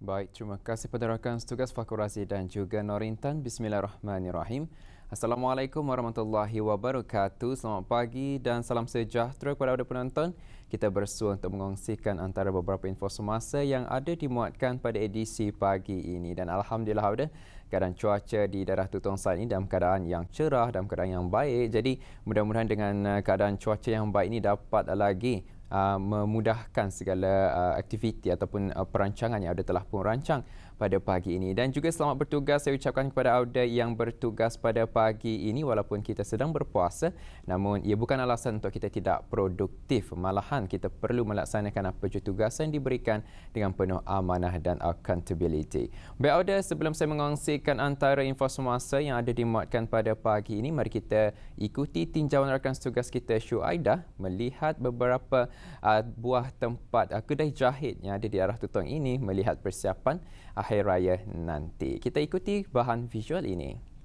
Baik, terima kasih pada rakan setugas Fakur Razid dan juga Norintan. Bismillahirrahmanirrahim. Assalamualaikum warahmatullahi wabarakatuh. Selamat pagi dan salam sejahtera kepada penonton. Kita bersua untuk mengongsikan antara beberapa info semasa yang ada dimuatkan pada edisi pagi ini. Dan Alhamdulillah, keadaan cuaca di daerah Tutong saat ini dalam keadaan yang cerah, dalam keadaan yang baik. Jadi mudah-mudahan dengan keadaan cuaca yang baik ini dapat lagi memudahkan segala aktiviti ataupun perancangan yang Auda telah pun rancang pada pagi ini. Dan juga selamat bertugas saya ucapkan kepada Auda yang bertugas pada pagi ini walaupun kita sedang berpuasa, namun ia bukan alasan untuk kita tidak produktif. Malahan kita perlu melaksanakan apa je tugasan yang diberikan dengan penuh amanah dan accountability. Baik Auda, sebelum saya mengongsikan antara info semasa yang ada dimuatkan pada pagi ini, mari kita ikuti tinjauan rakan setugas kita Syuaidah melihat beberapa buah tempat kedai jahit yang ada di arah Tutong ini melihat persiapan akhir raya nanti. Kita ikuti bahan visual ini.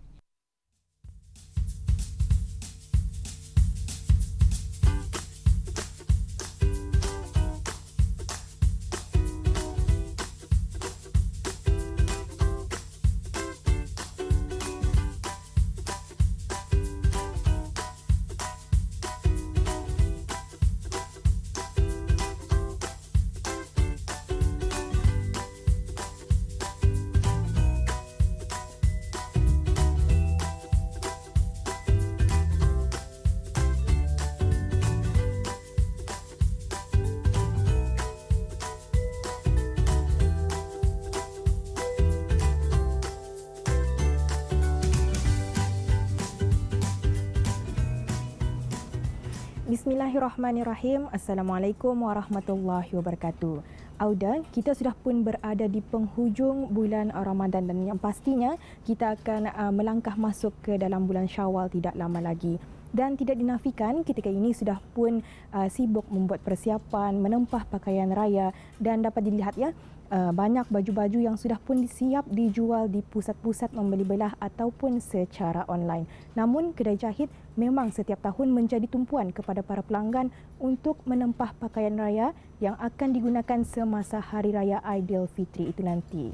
Bismillahirrahmanirrahim. Assalamualaikum warahmatullahi wabarakatuh. Auda, kita sudah pun berada di penghujung bulan Ramadan dan yang pastinya kita akan melangkah masuk ke dalam bulan Syawal tidak lama lagi. Dan tidak dinafikan ketika ini sudah pun sibuk membuat persiapan, menempah pakaian raya dan dapat dilihat ya, banyak baju-baju yang sudah pun siap dijual di pusat-pusat membeli belah ataupun secara online. Namun kedai jahit memang setiap tahun menjadi tumpuan kepada para pelanggan untuk menempah pakaian raya yang akan digunakan semasa Hari Raya Aidilfitri itu nanti.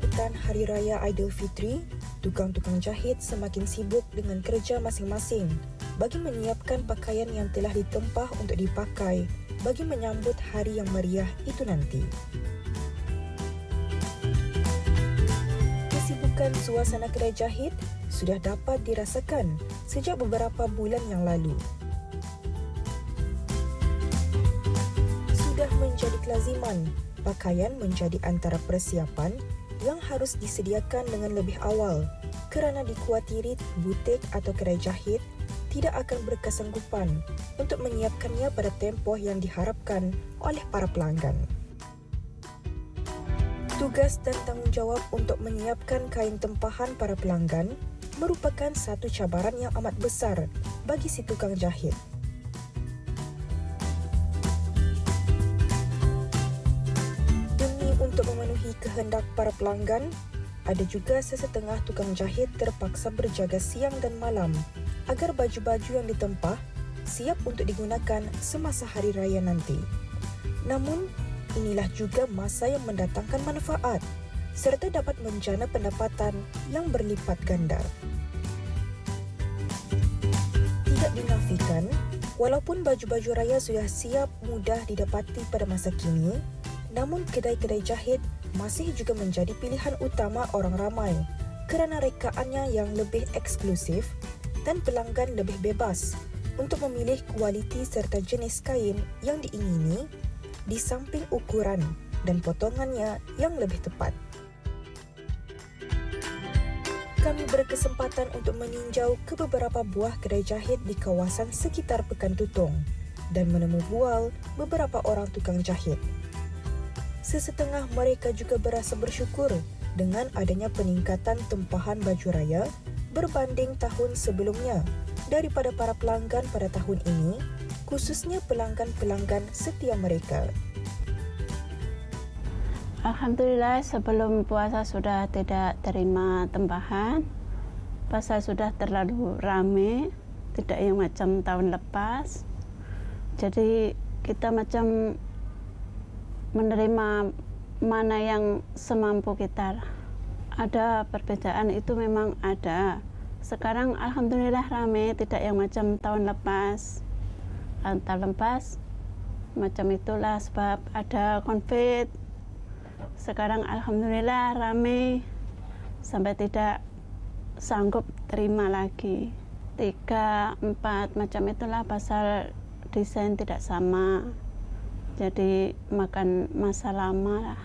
Pekan Hari Raya Aidilfitri, tukang-tukang jahit semakin sibuk dengan kerja masing-masing bagi menyiapkan pakaian yang telah ditempah untuk dipakai bagi menyambut hari yang meriah itu nanti. Kesibukan suasana kedai jahit sudah dapat dirasakan sejak beberapa bulan yang lalu. Sudah menjadi kelaziman, pakaian menjadi antara persiapan yang harus disediakan dengan lebih awal kerana dikuatiri butik atau kedai jahit tidak akan berkesanggupan untuk menyiapkannya pada tempoh yang diharapkan oleh para pelanggan. Tugas dan tanggungjawab untuk menyiapkan kain tempahan para pelanggan merupakan satu cabaran yang amat besar bagi si tukang jahit. Demi untuk memenuhi kehendak para pelanggan, ada juga sesetengah tukang jahit terpaksa berjaga siang dan malam agar baju-baju yang ditempah siap untuk digunakan semasa hari raya nanti. Namun, inilah juga masa yang mendatangkan manfaat serta dapat menjana pendapatan yang berlipat ganda. Tidak dinafikan, walaupun baju-baju raya sudah siap mudah didapati pada masa kini, namun kedai-kedai jahit masih juga menjadi pilihan utama orang ramai kerana rekaannya yang lebih eksklusif dan pelanggan lebih bebas untuk memilih kualiti serta jenis kain yang diingini di samping ukuran dan potongannya yang lebih tepat. Kami berkesempatan untuk meninjau ke beberapa buah kedai jahit di kawasan sekitar Pekan Tutong dan menemu bual beberapa orang tukang jahit. Sesetengah mereka juga berasa bersyukur dengan adanya peningkatan tempahan baju raya berbanding tahun sebelumnya daripada para pelanggan pada tahun ini, khususnya pelanggan-pelanggan setia mereka. Alhamdulillah, sebelum puasa sudah tidak terima tempahan. Pasar sudah terlalu ramai, tidak yang macam tahun lepas. Jadi kita macam menerima mana yang semampu kita. Ada perbedaan itu memang ada. Sekarang alhamdulillah rame, tidak yang macam tahun lepas. Tahun lepas macam itulah sebab ada COVID. Sekarang alhamdulillah rame sampai tidak sanggup terima lagi. 3, 4 macam itulah pasal desain tidak sama. Jadi makan masa lama lah.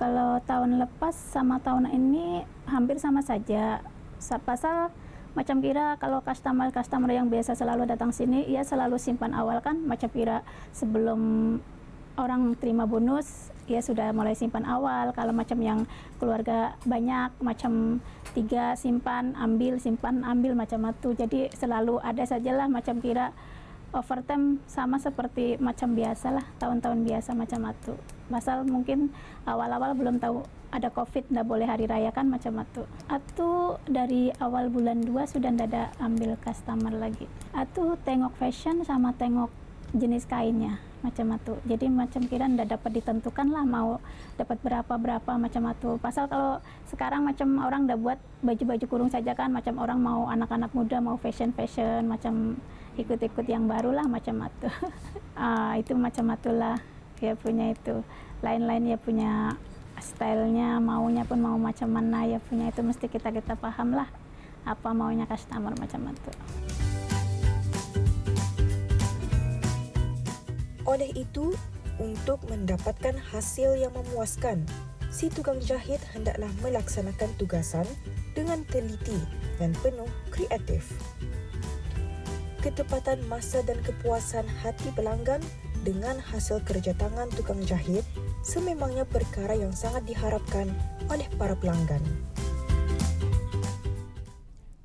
Kalau tahun lepas sama tahun ini hampir sama saja. Pasal macam kira kalau customer yang biasa selalu datang sini, ia selalu simpan awal kan. Macam kira sebelum orang terima bonus, ia sudah mulai simpan awal. Kalau macam yang keluarga banyak, macam 3 simpan, ambil, simpan, ambil macam itu. Jadi selalu ada sajalah macam kira overtime sama seperti macam biasalah, tahun-tahun biasa macam itu. Pasal mungkin awal-awal belum tahu ada COVID, tidak boleh hari raya kan macam itu. Atu dari awal bulan 2 sudah tidak ada ambil customer lagi. Atu tengok fashion sama tengok jenis kainnya macam itu. Jadi macam kira tidak dapat ditentukan lah mau dapat berapa macam itu. Pasal kalau sekarang macam orang dah buat baju-baju kurung saja kan, macam orang mau anak-anak muda mau fashion macam ikut-ikut yang baru lah macam itu. Itu macam itulah ya punya itu. Lain-lain ya punya stylenya, maunya pun mau macam mana ya punya itu mesti kita paham lah apa maunya customer macam itu. Oleh itu, untuk mendapatkan hasil yang memuaskan, si tukang jahit hendaklah melaksanakan tugasan dengan teliti dan penuh kreatif. Ketepatan masa dan kepuasan hati pelanggan dengan hasil kerja tangan tukang jahit sememangnya perkara yang sangat diharapkan oleh para pelanggan.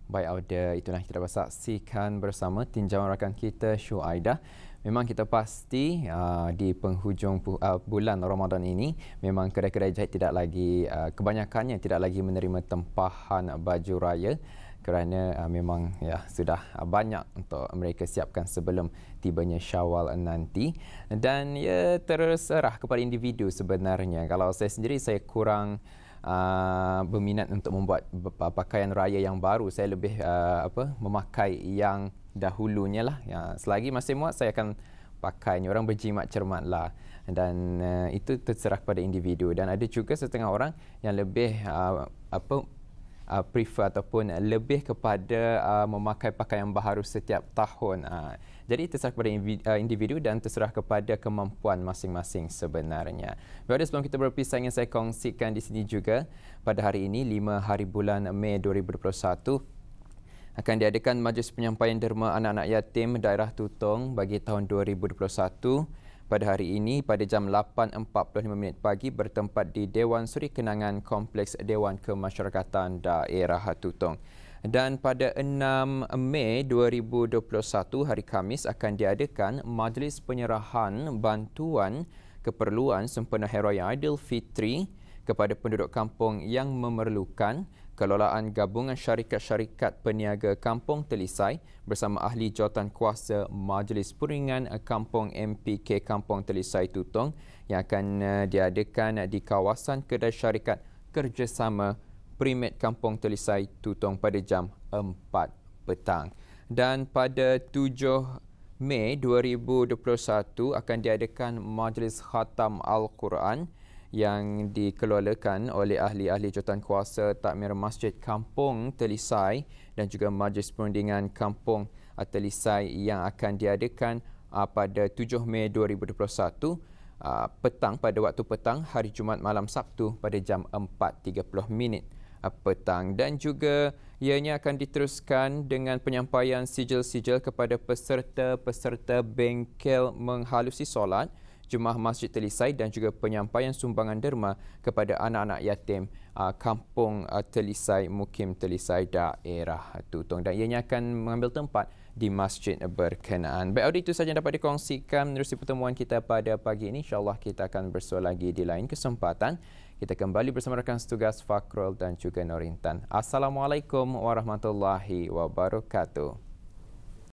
Baik, Auda, itulah kita dapat saksikan bersama tinjauan rakan kita Syuaidah. Memang kita pasti di penghujung bulan Ramadan ini memang kedai-kedai jahit tidak lagi kebanyakannya tidak lagi menerima tempahan baju raya kerana memang sudah banyak untuk mereka siapkan sebelum tibanya Syawal nanti, dan terserah kepada individu sebenarnya. Kalau saya sendiri, saya kurang berminat untuk membuat pakaian raya yang baru. Saya lebih memakai yang dahulunya lah. Selagi masih muat, saya akan pakainya. Orang berjimat cermat lah, dan itu terserah kepada individu. Dan ada juga setengah orang yang lebih prefer ataupun lebih kepada memakai pakaian baharu setiap tahun. Jadi terserah kepada individu dan terserah kepada kemampuan masing-masing sebenarnya. Baik, sebelum kita berpisah, ingin saya kongsikan di sini juga pada hari ini 5 hari bulan Mei 2021 akan diadakan Majlis Penyampaian Derma Anak-anak Yatim Daerah Tutong bagi tahun 2021. Pada hari ini pada jam 8.45 pagi bertempat di Dewan Suri Kenangan Kompleks Dewan Kemasyarakatan Daerah Tutong. Dan pada 6 Mei 2021 hari Khamis akan diadakan Majlis Penyerahan Bantuan Keperluan Sempena Hari Raya Aidilfitri kepada penduduk kampung yang memerlukan, kelolaan Gabungan Syarikat-Syarikat Peniaga Kampung Telisai bersama ahli jawatan kuasa Majlis Puringan Kampung MPK Kampung Telisai Tutong yang akan diadakan di kawasan kedai syarikat kerjasama Primat Kampung Telisai Tutong pada jam 4 petang. Dan pada 7 Mei 2021 akan diadakan Majlis Khatam Al-Quran yang dikelolakan oleh ahli-ahli jawatan kuasa Takmir Masjid Kampung Telisai dan juga Majlis Perundingan Kampung Telisai yang akan diadakan pada 7 Mei 2021 petang, pada waktu petang, hari Jumaat malam Sabtu pada jam 4.30 petang. Dan juga ianya akan diteruskan dengan penyampaian sijil-sijil kepada peserta-peserta bengkel menghalusi solat Jemaah Masjid Telisai dan juga penyampaian sumbangan derma kepada anak-anak yatim Kampung Telisai, Mukim Telisai Daerah Tutong, dan ianya akan mengambil tempat di masjid berkenaan. Baik, Audi, itu sahaja yang dapat dikongsikan menerusi pertemuan kita pada pagi ini. InsyaAllah kita akan bersua lagi di lain kesempatan. Kita kembali bersama rakan setugas Fakrul dan juga Norintan. Assalamualaikum warahmatullahi wabarakatuh.